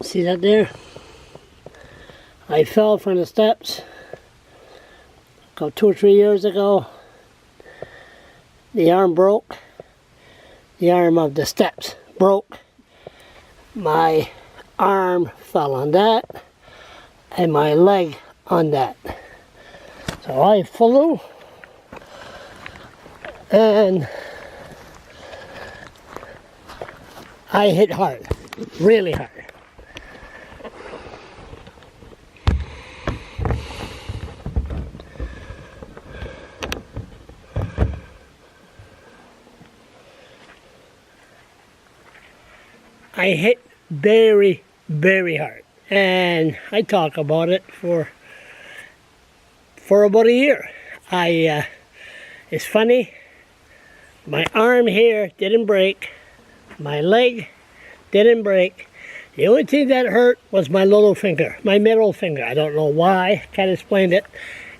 See that there? I fell from the steps about 2 or 3 years ago. The arm broke. The arm of the steps broke. My arm fell on that and my leg on that. So I flew and I hit hard, really hard. I hit very, very hard, and I talk about it for about a year. It's funny, my arm here didn't break, my leg didn't break. The only thing that hurt was my little finger, my middle finger. I don't know why, can't explain it.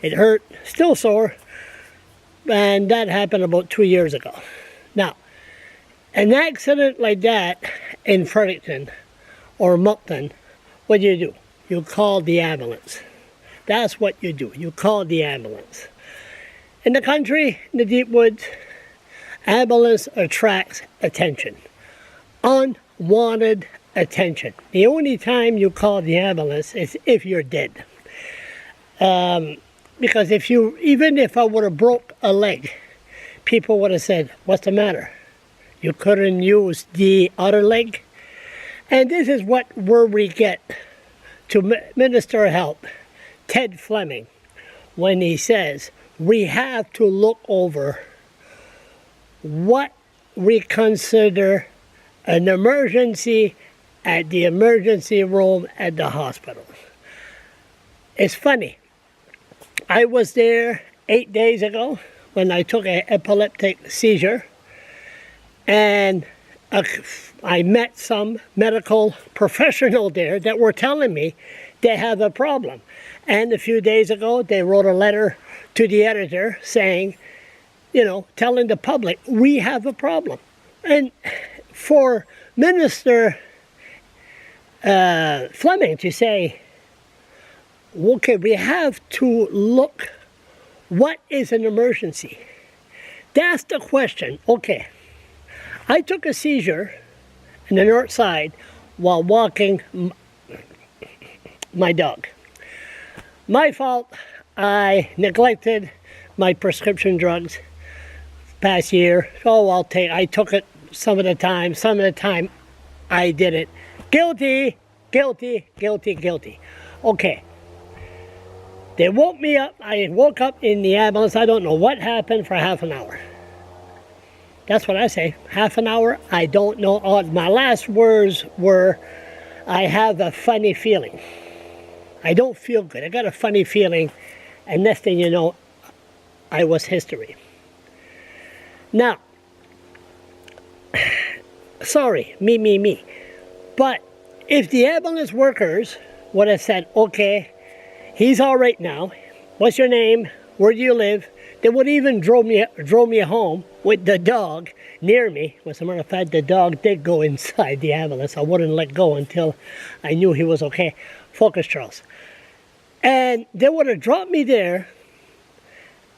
It hurt, still sore, and that happened about 2 years ago. Now, an accident like that in Fredericton or Moncton, what do? You call the ambulance. That's what you do. You call the ambulance. In the country, in the deep woods, ambulance attracts attention. Unwanted attention. The only time you call the ambulance is if you're dead. Because even if I would have broke a leg, people would have said, "What's the matter? You couldn't use the other leg?" And this is where we get to Minister of Health, Ted Flemming, when he says, we have to look over what we consider an emergency at the emergency room at the hospital. It's funny. I was there 8 days ago when I took an epileptic seizure, and I met some medical professional there that were telling me they have a problem. And a few days ago, they wrote a letter to the editor saying, telling the public, we have a problem. And for Minister Flemming to say, okay, we have to look, what is an emergency? That's the question. Okay. I took a seizure in the north side while walking my dog. My fault, I neglected my prescription drugs past year. So I took it some of the time I didn't. Guilty, guilty, guilty, guilty. Okay. They woke me up. I woke up in the ambulance. I don't know what happened for half an hour. That's what I say, half an hour, I don't know. My last words were, I have a funny feeling. I don't feel good, I got a funny feeling, and next thing you know, I was history. Now, sorry, me. But if the ambulance workers would have said, okay, he's all right now, what's your name, where do you live? They would even drove me home with the dog near me. As a matter of fact, the dog did go inside the ambulance. I wouldn't let go until I knew he was okay. Focus, Charles. And they would have dropped me there.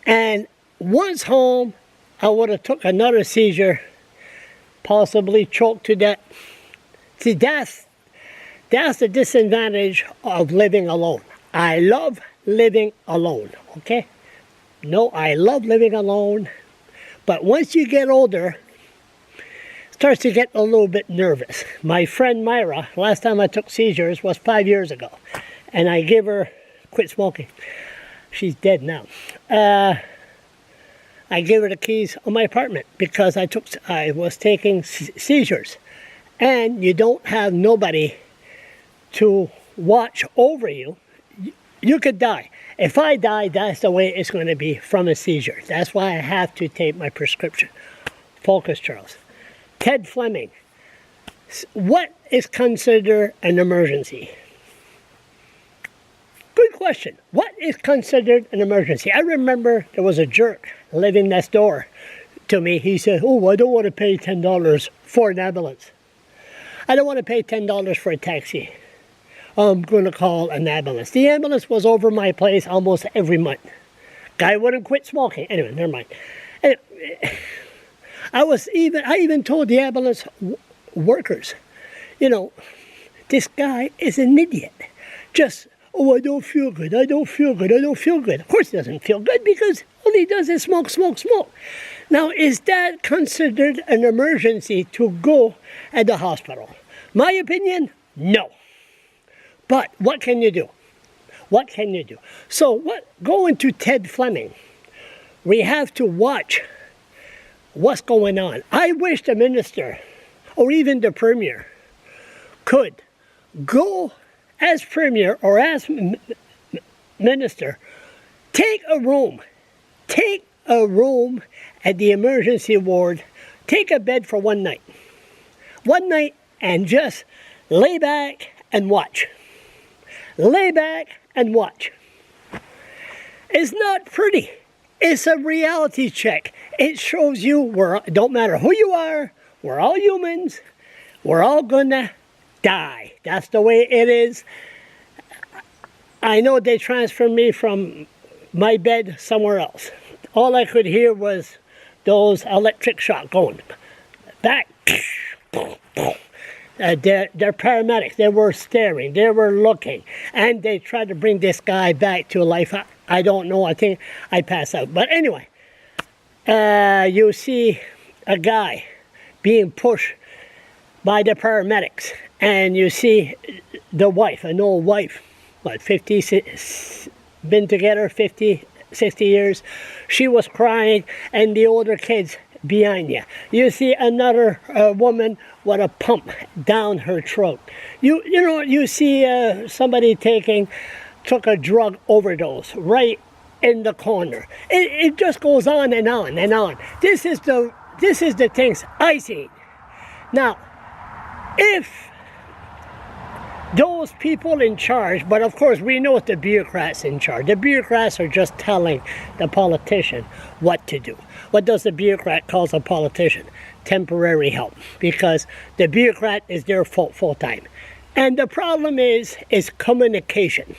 And once home, I would have took another seizure, possibly choked to death. See, that's the disadvantage of living alone. I love living alone, okay? No, I love living alone, but once you get older, it starts to get a little bit nervous. My friend Myra, last time I took seizures was 5 years ago, and I gave her, quit smoking, she's dead now. I gave her the keys of my apartment because I was taking seizures, and you don't have nobody to watch over you. You could die. If I die, that's the way it's going to be from a seizure. That's why I have to take my prescription. Focus, Charles. Ted Flemming. What is considered an emergency? Good question. What is considered an emergency? I remember there was a jerk living next door to me. He said, oh, I don't want to pay $10 for an ambulance. I don't want to pay $10 for a taxi. I'm going to call an ambulance. The ambulance was over my place almost every month. Guy wouldn't quit smoking. Anyway, never mind. Anyway, I even told the ambulance workers, you know, this guy is an idiot. Just, oh, I don't feel good, I don't feel good, I don't feel good. Of course he doesn't feel good because all he does is smoke, smoke, smoke. Now, is that considered an emergency to go at the hospital? My opinion, no. But what can you do? What can you do? So going to Ted Flemming, we have to watch what's going on. I wish the minister or even the premier could go as premier or as minister, take a room at the emergency ward, take a bed for one night and just lay back and watch. Lay back and watch. It's not pretty. It's a reality check. It shows you don't matter who you are, we're all humans. We're all gonna die. That's the way it is. I know they transferred me from my bed somewhere else. All I could hear was those electric shock going back. They're paramedics. They were staring. They were looking. And they tried to bring this guy back to life. I don't know. I think I passed out. But anyway, you see a guy being pushed by the paramedics. And you see the wife, an old wife, 50, been together 50, 60 years. She was crying, and the older kids behind you. You see another woman with a pump down her throat. You see somebody took a drug overdose right in the corner. It just goes on and on and on. This is the things I see. Now, if those people in charge, but of course we know it's the bureaucrats in charge. The bureaucrats are just telling the politician what to do. What does the bureaucrat call a politician? Temporary help, because the bureaucrat is there full time. And the problem is communication.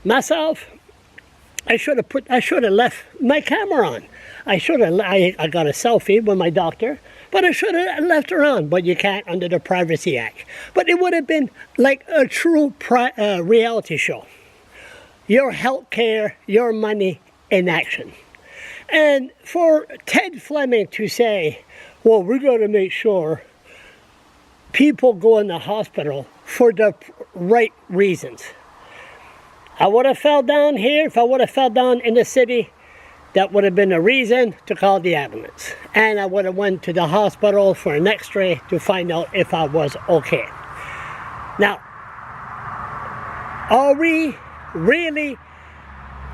Myself, I should have left my camera on. I got a selfie with my doctor, but I should have left her on. But you can't under the Privacy Act. But it would have been like a true reality show. Your health care, your money in action. And for Ted Flemming to say, well, we got to make sure people go in the hospital for the right reasons. I would have fell down here. If I would have fell down in the city, that would have been a reason to call the ambulance. And I would have went to the hospital for an x-ray to find out if I was okay. Now, are we really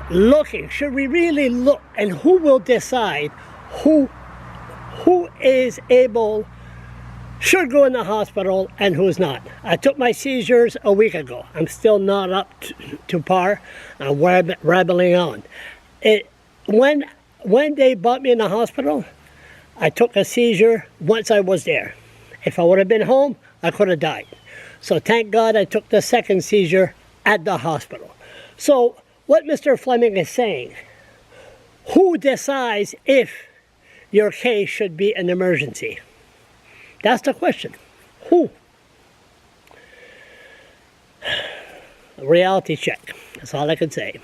looking? Should we really look? And who will decide who is able, should go in the hospital and who's not? I took my seizures a week ago. I'm still not up to par. I'm rabbling on. When they brought me in the hospital, I took a seizure once I was there. If I would have been home, I could have died. So thank God I took the second seizure at the hospital. So what Mr. Flemming is saying, who decides if your case should be an emergency? That's the question. Who? A reality check. That's all I can say.